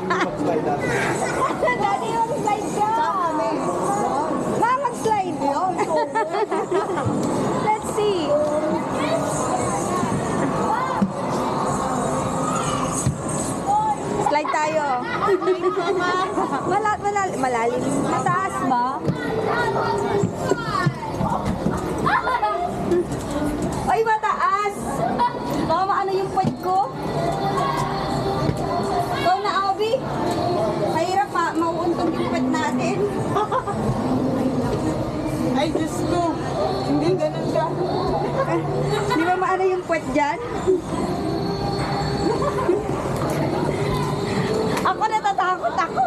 mag-slide natin. Daddy, mag-slide ka. Ma, mag-slide. Let's see. Slide tayo. Malalim. Mataas ba? Ay, mataas. Baka maano yung puwet ko. Ikaw na, Obi. Mahirap mauuntog yung puwet natin. Ay, Diyos ko. Hindi ganun ka. Di ba maano yung puwet dyan? Ako natatakot ako.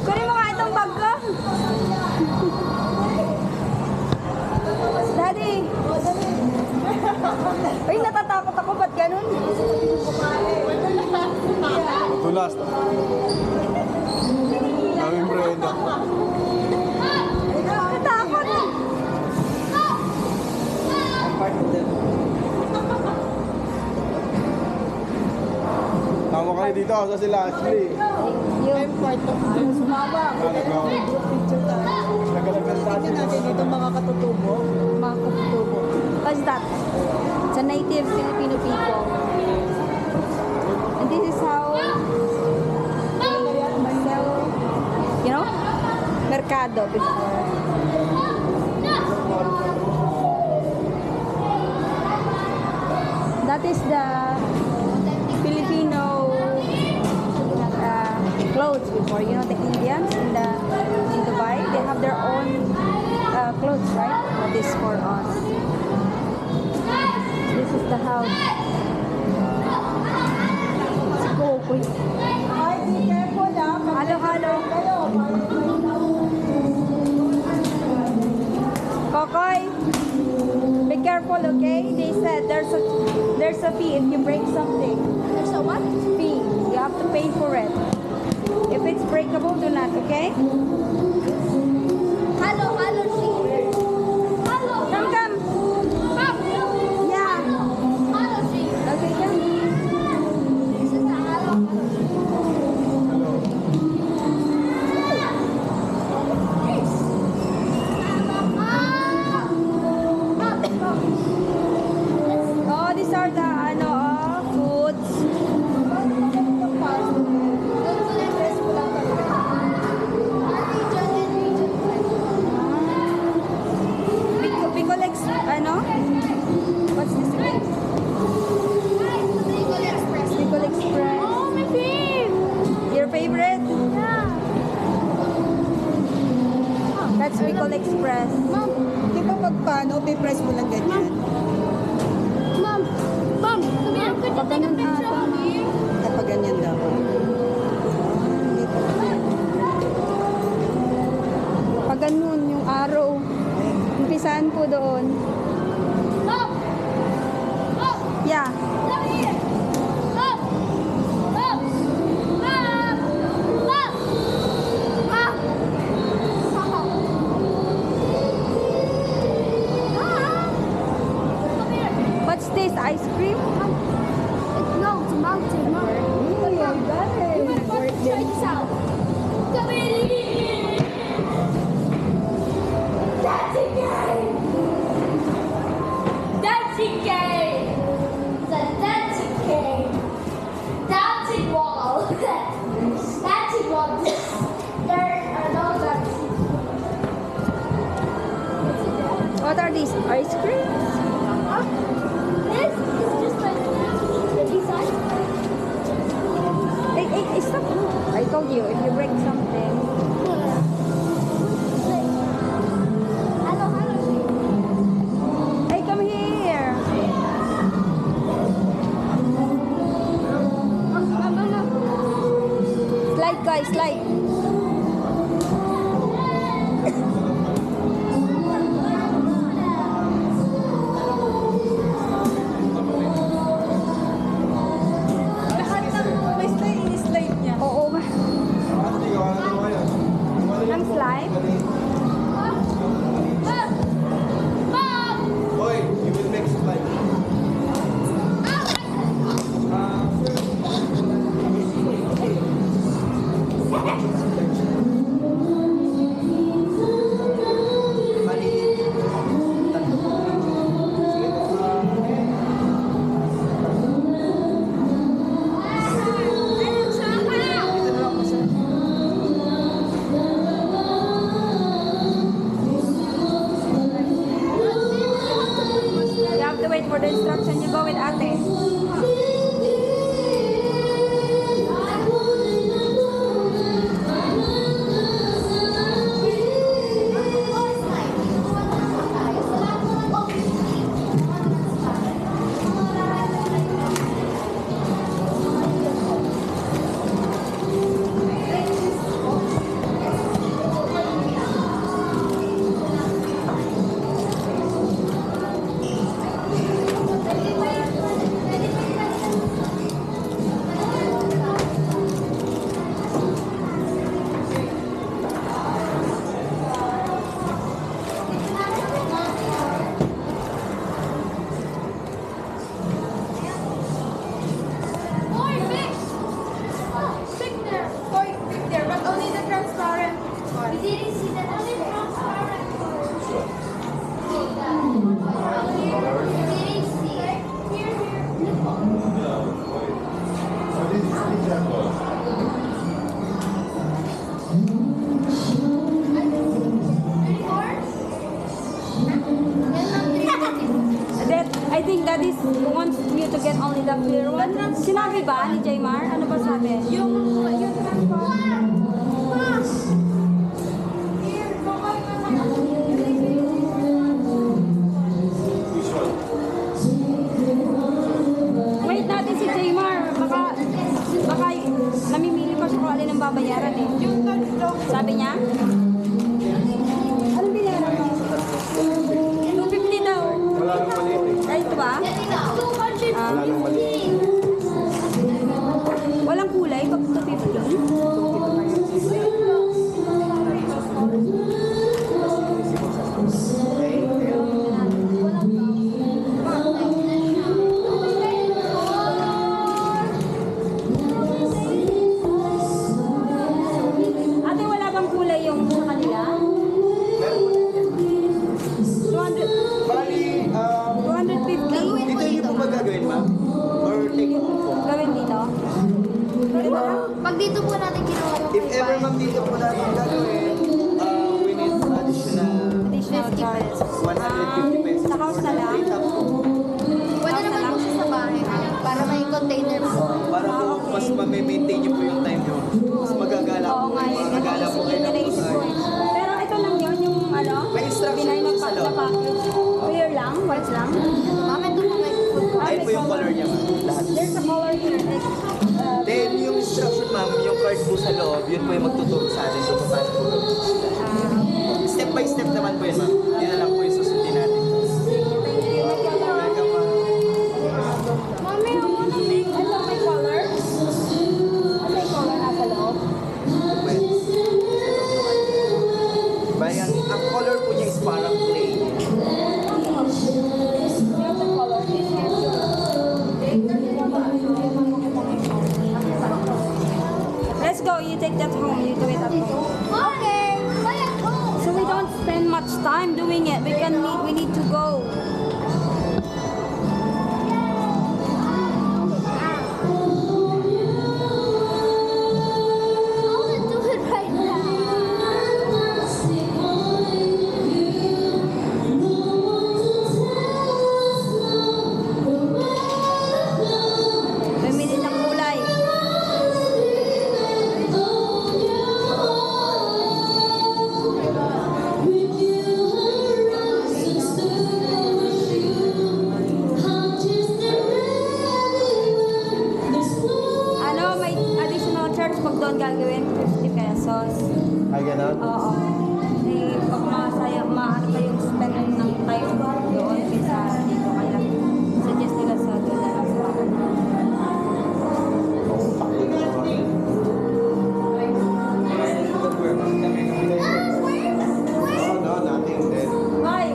Kunin mo nga itong bag ko. Daddy. Ay, natatakot ako. Ba't ganun? Tulas. Daming Brenda. Natatakot. Tama kayo dito. Sa sila, Ashley. Yung Part of the sumama. Picture tayo. Nagalagan sa Tingnan natin dito mga katutubo. mga kutubo. What's that? It's a native Filipino people. And this is how they sell, you know, mercado before. That is the Filipino clothes before. You know, the Indians in Dubai, they have their own clothes, right? That is for us. This is the house. Let's go, quick. Ay, be careful ah. Hello, hello. Kokoy, be careful, okay? They said there's a fee if you break something. There's a what? Fee. You have to pay for it. If it's breakable, do not, okay? Hello, hello, she. Hello. Come, come. Yeah. Hello, she. Okay, come. This is the hello. Oh, these are the foods. Bicol what's this again? Bicol Express. Oh, my favorite! Your favorite? Yeah. That's Bicol Express. Mom, Di ba pag paano, pipress mo lang ganyan? Mom, Mom, come here. Could you take a picture of me? Kapag ganyan daw. Pag ganun, yung arrow. Umpisahan po doon. Mom! Mom! Yeah. Come here! Mom! Mom! Mom! Mom! Mom! Come here! What's this? Ice cream? No, it's a mountain. Mom. Oh, you got it. Try this out. Come here! Dancing game! Dancing game! It's a dancing game. Dancing wall. Dancing wall. There are no dancing. What are these? Ice cream? This is just like the design. Hey, stop. I told you, if you break something. Hello, hello. Hey, come here. Slide, guys, slide. May slide niya. Oo. Ate, gawa na naman kayo. Ang slide? Boy, you will make slide. for the instruction, you go with ate. More fish! Stick there. Hoy, there, but only the transparent one. We didn't see that only transparent. We didn't see it. Here, here. That, I think that is wants you to get only the clear one. Sinabi ba ni Jaymar? Ano ba sabi? Yung transparent. Wait natin si Jaymar. Baka namimili pa siya kung alin ang babayaran eh. Sabi niya? Anong binayaran mo? 250 daw. Wala nang maliit eh. Ay, ito ba? Wala nang maliit. Walang kulay pag 250? Ate, wala bang kulay yung sa kanila? 200, Bali, 250? dito yung po ba gagawin, ma'am? Or take it po? Gawin dito? Pag dito po natin ginawa yung If ever, ma'am, dito po natin gagawin, we need additional Additional charge. 150 pesos. Sa house na lang? Pwede naman po siya sa bahay para may container po. Para po mas ma-maintain niyo po yung time niyo. Mas magagala Oo po. nga, yun. Magagala po kayo ng Naisip ko eh. Pero ito lang yun, yung ano? May instruction Binay po na sa pack loob. na package. Clear lang? White lang? Mami, doon po may food. Ayun po yung color niya, ma'am. Lahat. There's a color here. Like, Then, yung instruction, ma'am, yung card po sa loob, yun po yung magtuturo sa atin kung paano po. Step by step naman po yun, ma'am. Yun na lang po yung susundin natin. Welcome, ma'am. Mami, I wanna make, ano may color? Ano may color nasa loob? Bali, ang color po niya is parang plain. Here's the color. This here too. Let's go. You take that home. You do it at home. Okay. Bye at home. So we don't spend much time doing it. We need to go. I want to do it right now. Bumili ng kulay. Ano, may additional charge pag doon gagawin, 50 pesos. Ay, gano'n? Oo. Eh, pag masaya, maano pa yung spend ng time doon kaysa dito. Kaya suggest nila sa doon na lang sa Oh, no, nothing then. Koy!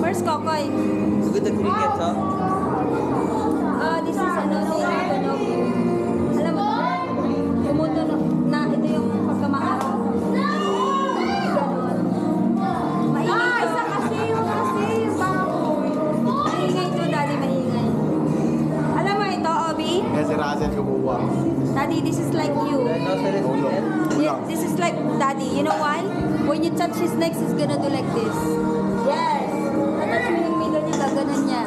Where's Kokoy? Good at cricket, ha? This is ano, tumutunog. Alam mo, tumutunog na ito yung pagkamaaraw. Ganon. Maingay. Isa kasi yung baboy. Maingay to, Daddy, maingay. Alam mo ito, Obi? Kasi Razen kumuha. Daddy, this is like you. Yeah, this is like Daddy. You know why? When you touch his neck, he's gonna do like this. Yes. Natouch mo yung middle niya, gaganon niya.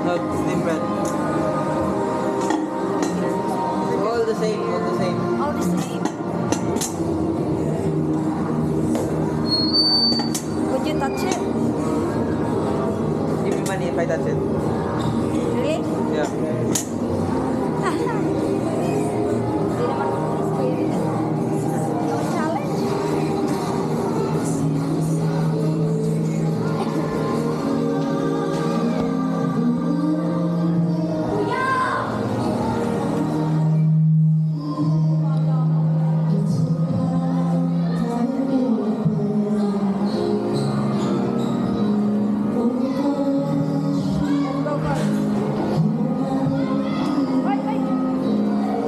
Hug, slim bread. All the same, all the same. All the same. Would you touch it? Give me money if I touch it. Really? Yeah. Hindi naman no challenge. Go, go. Wait, wait.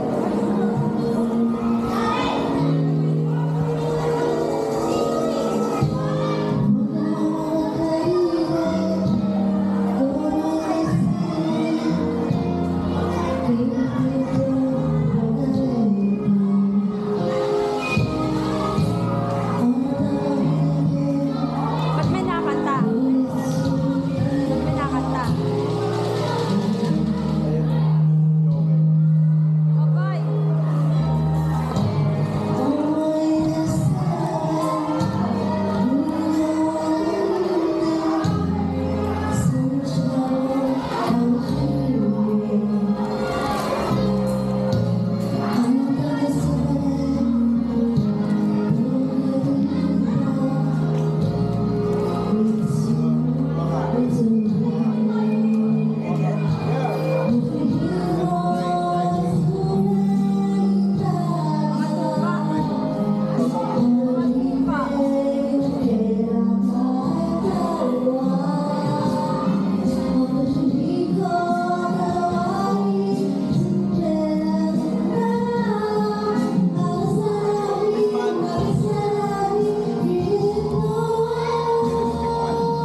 Ba't may nakanta? Ba't may nakanta? Okay.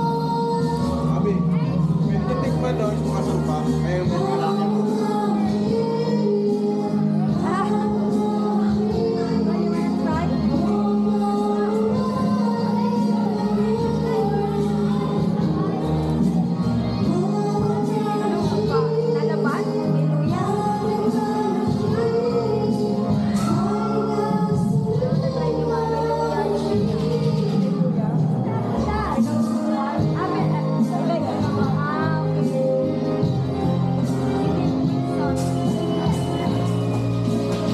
Sabi, pwede tikman doon sa mga sopa. Kaya may malaki. Ah. Are you gonna try? Anong suka? Lalaban? May luya? Try niyo nga, may luya. May luya? Ah, may- like, okay.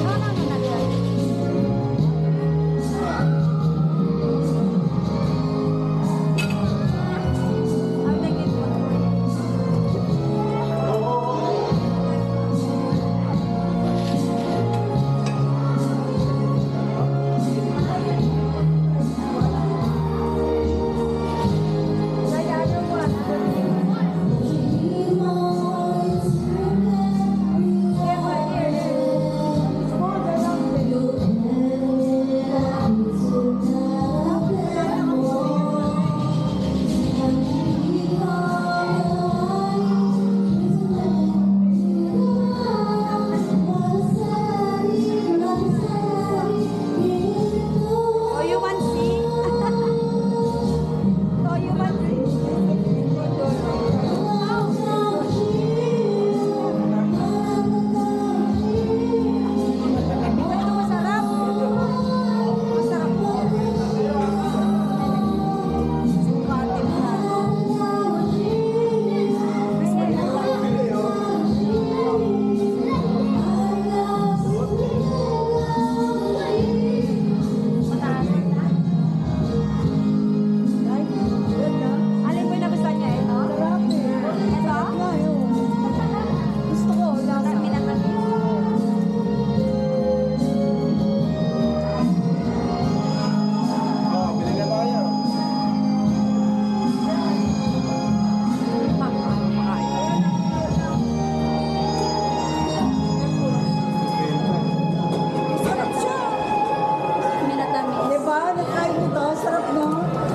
No, no, no, not yet. I'll take it one. Try the other one. Here, here, here. Smaller than Oh, you want see? Oh, you want Ito masarap. Masarap po. Sukatin mo na. Alin po yung nagustuhan niya? Ito? Ito? Gusto ko, Sarap minatamis. Oo, bili na tayo. Sarap siya. Minatamis. Diba? Nag-try mo to. Sarap, no?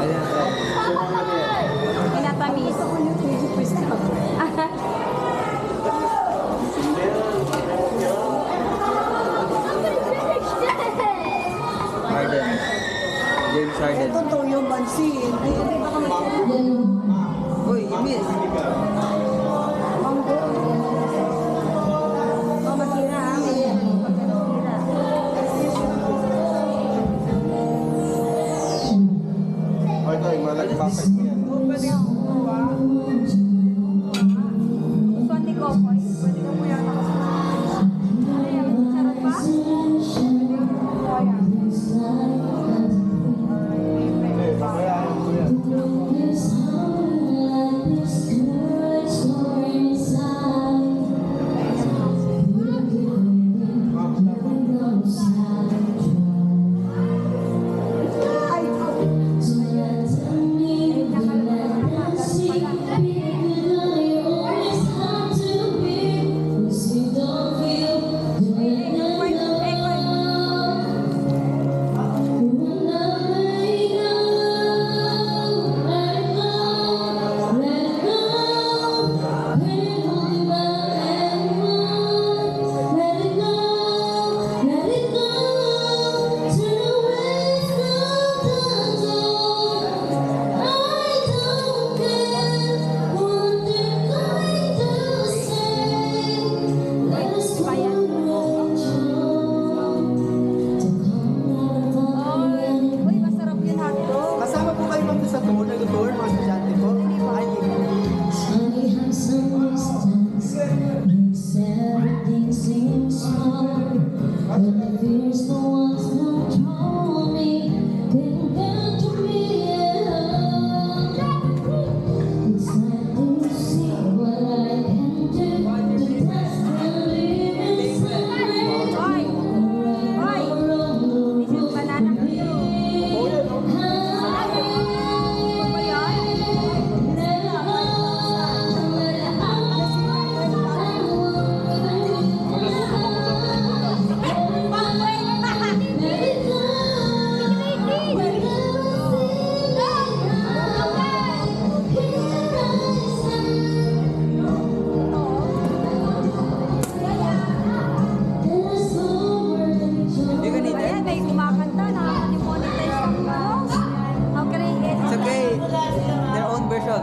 Ayan, try. Minatamis. Gusto ko yung 20 pesos na. Harden. James Harden. Ito to yung bansin. Hindi ba kami Uy, you miss. Mang malagpakan mo yan. Gusto ni Kokoy. Pwede ka mo yata ano yan? Sarap ba? Babayaan ko yan. Uy, masarap yun hotdog. Kasama po kayo ma'am sa tour, nag-tour, mga estudyante po. Ay, Hoy! Hoy! This is banana cue. Ano ba yan? hindi ganito. Ayan, may kumakanta na demonetize ang ano. How can I get It's okay. Their own version.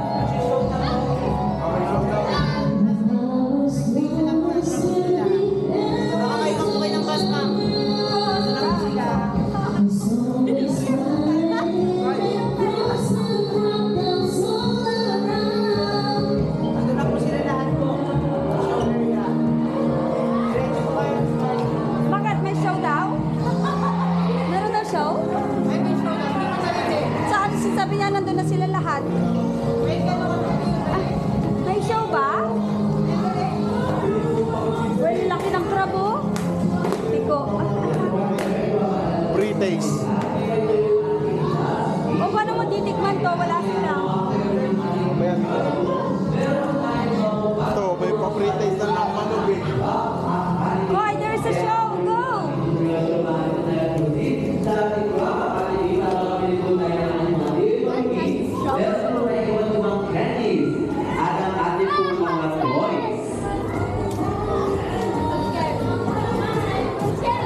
Bakit may show daw? Meron daw show? Saan sabi niya nandun na sila lahat? Ah, may show ba? Well, laki ng crab oh. Tiko. Pre-taste. O paano mo titikman to? Wala sila. Mamaya. Ito, may pa-pre-taste na lang manok eh. Hoy, there's a show. Go! At ang ating pong mga toys.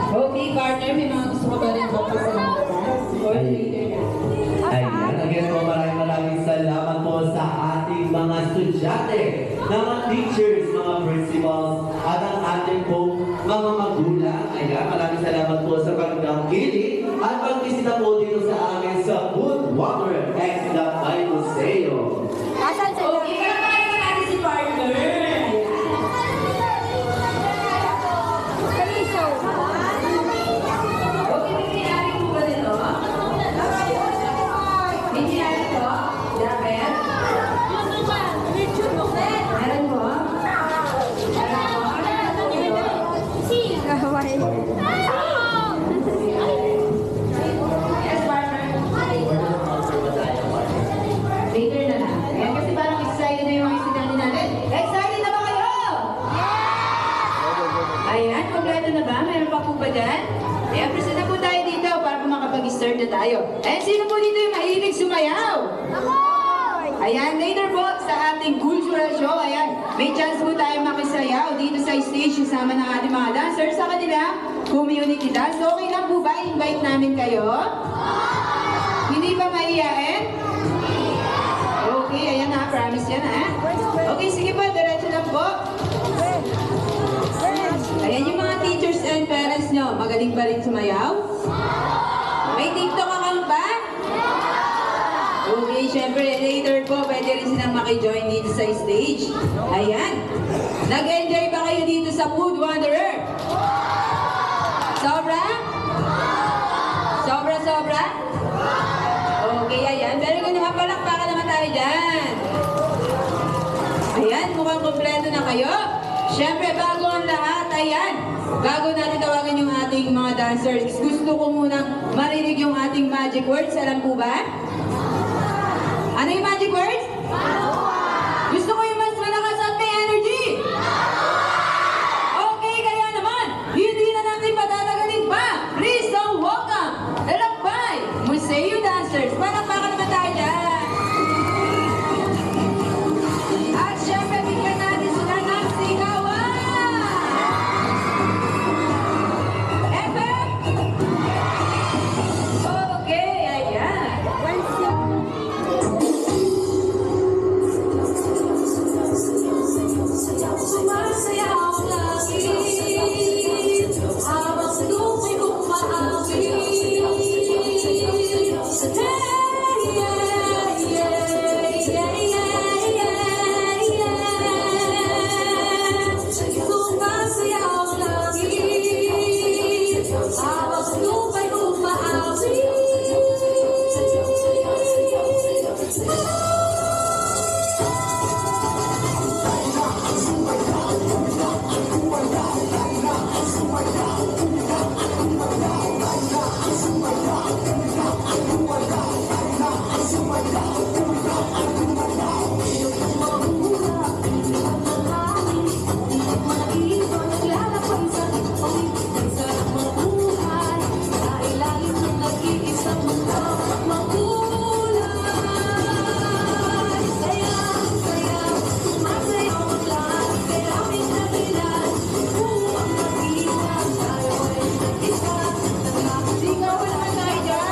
Okay, partner, may mga gusto ko ba rin ba sa mga or later na? Ayan, again po maraming salamat po sa ating mga estudyante, mga teachers, mga principals, at ang ating pong mga magulang. Ayan, maraming salamat po sa pagdakilig at pagbisita po dito sa amin sa Food Water X Lakay Museo. Asan sila? Okay, kalakayin na natin si partner. May show. Okay, may kinari po ba nito? May kinari po? Dapat? Meron po? Kawai. Yes, partner. Later na lang. Ayan, kasi parang excited na yung mga estudyante natin. Excited na ba kayo? Ayan, kompleto na ba? Meron pa po ba dyan? Ayan, present na po tayo dito para po makapag-start na tayo. Ayan, sino po dito yung mahilig sumayaw? Ayan, later po sa ating cultural show, ayan, may chance po tayo makisayaw dito sa stage kasama ng ating mga dancers sa kanila community dance. Okay lang po ba? Invite namin kayo? Hindi ba maiyain? Okay, ayan ha, promise yan ha. Okay, sige po, diretso na po. Ayan yung mga teachers and parents nyo, magaling ba rin sumayaw? May TikTok account ba? Okay, syempre, later po, pwede rin silang makijoin dito sa stage. Ayan. Nag-enjoy ba kayo dito sa Food Wanderer? Sobra? Sobra? Okay, ayan. Pero ganun, palakpakan naman tayo dyan. Ayan, mukhang kompleto na kayo. Siyempre, bago ang lahat, ayan. Bago natin tawagan yung ating mga dancers, gusto ko munang marinig yung ating magic words. Alam po ba? Ano yung magic words? Gusto ko yung mas malakas at may energy. Okay, kaya naman, hindi na natin patatagalin pa. Please don't welcome, Lakbay Museo Dancers. Palakpakan naman tayo dyan. At syempre, bigyan natin sila ng sigawan. FM? Okay, ayan. Sumasayaw ang langit habang sa lumay umaawit. Sumasayaw ang langit habang sa lumay umaawit. Sigawan naman tayo dyan.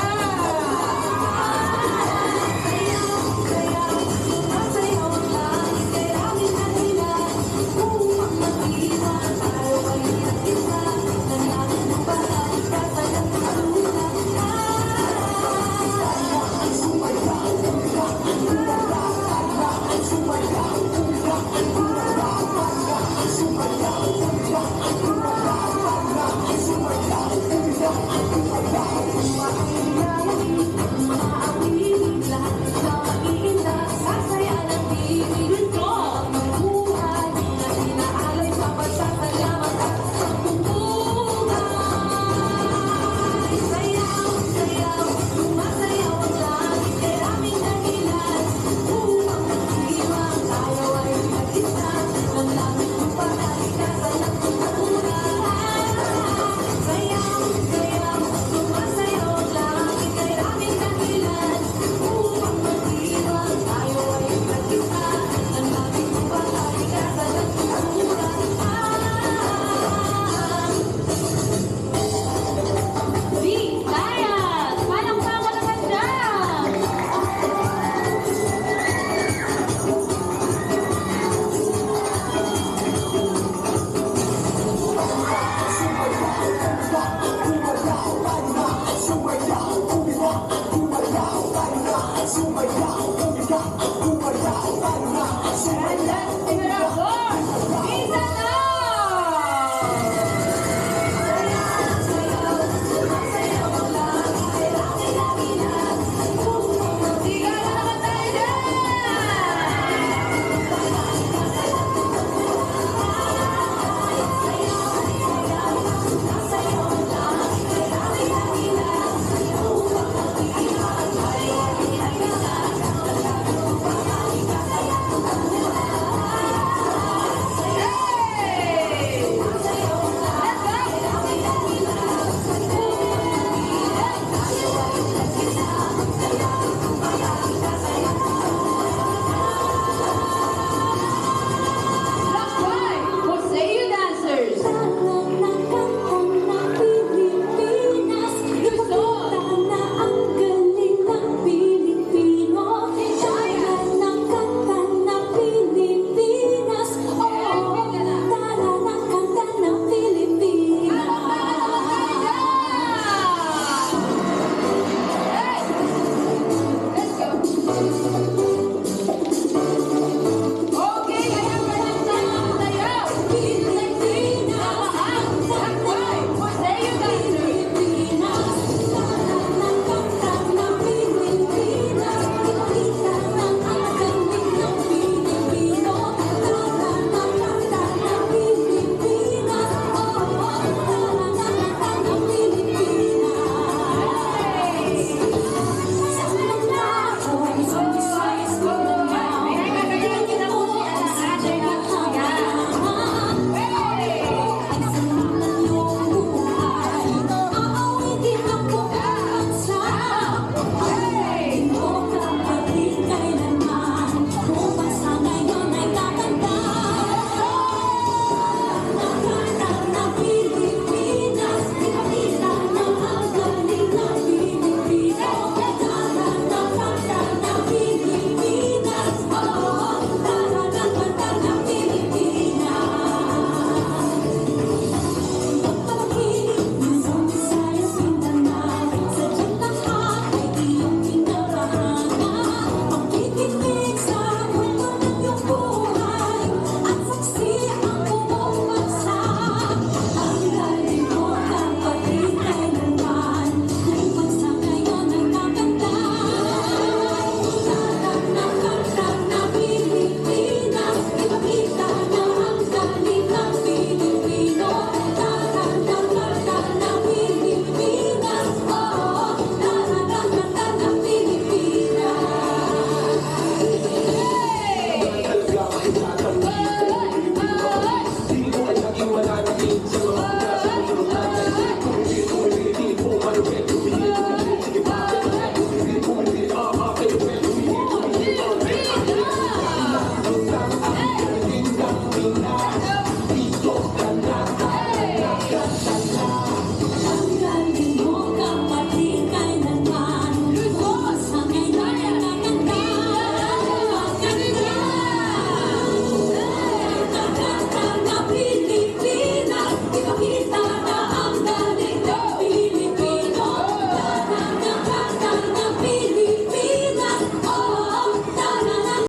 Minsan